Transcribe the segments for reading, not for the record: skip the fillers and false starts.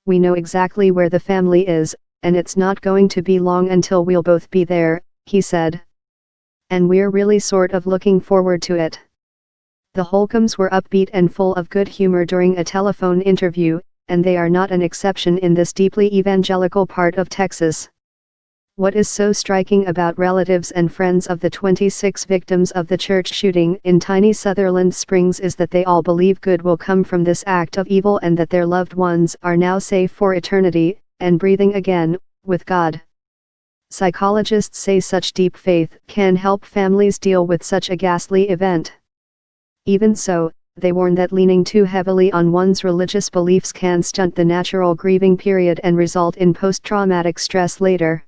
We know exactly where the family is, and it's not going to be long until we'll both be there, he said. And we're really sort of looking forward to it. The Holcombs were upbeat and full of good humor during a telephone interview, and they are not an exception in this deeply evangelical part of Texas. What is so striking about relatives and friends of the 26 victims of the church shooting in tiny Sutherland Springs is that they all believe good will come from this act of evil and that their loved ones are now safe for eternity, and breathing again, with God. Psychologists say such deep faith can help families deal with such a ghastly event. Even so, they warn that leaning too heavily on one's religious beliefs can stunt the natural grieving period and result in post-traumatic stress later.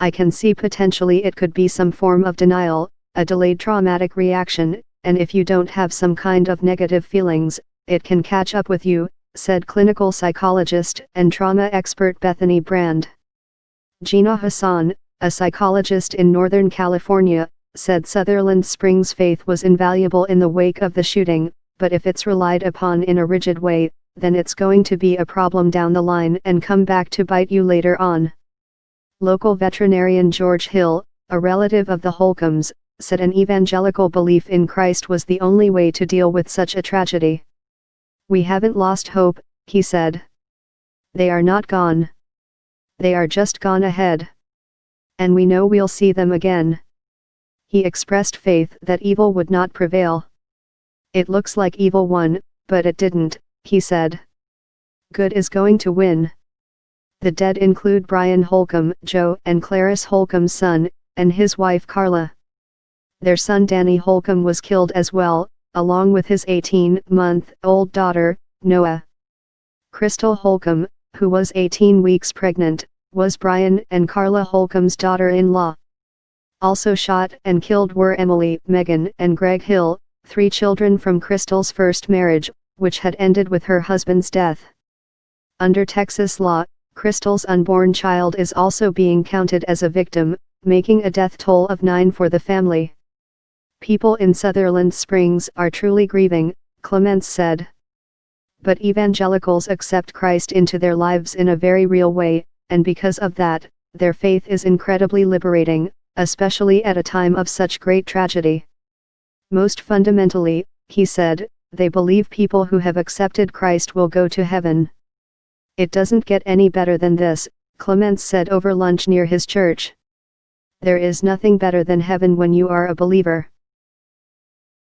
I can see potentially it could be some form of denial, a delayed traumatic reaction, and if you don't have some kind of negative feelings, it can catch up with you, said clinical psychologist and trauma expert Bethany Brand. Gina Hassan, a psychologist in Northern California, said Sutherland Springs' faith was invaluable in the wake of the shooting, but if it's relied upon in a rigid way, then it's going to be a problem down the line and come back to bite you later on. Local veterinarian George Hill, a relative of the Holcombs, said an evangelical belief in Christ was the only way to deal with such a tragedy. We haven't lost hope, he said. They are not gone. They are just gone ahead. And we know we'll see them again. He expressed faith that evil would not prevail. It looks like evil won, but it didn't, he said. Good is going to win. The dead include Brian Holcomb, Joe and Clarice Holcomb's son, and his wife Carla. Their son Danny Holcomb was killed as well, along with his 18-month-old daughter, Noah. Crystal Holcomb, who was 18 weeks pregnant, was Brian and Carla Holcomb's daughter-in-law. Also shot and killed were Emily, Megan and Greg Hill, 3 children from Crystal's first marriage, which had ended with her husband's death. Under Texas law, Crystal's unborn child is also being counted as a victim, making a death toll of 9 for the family. People in Sutherland Springs are truly grieving, Clements said. But evangelicals accept Christ into their lives in a very real way, and because of that, their faith is incredibly liberating, especially at a time of such great tragedy. Most fundamentally, he said, they believe people who have accepted Christ will go to heaven. It doesn't get any better than this, Clements said over lunch near his church. There is nothing better than heaven when you are a believer.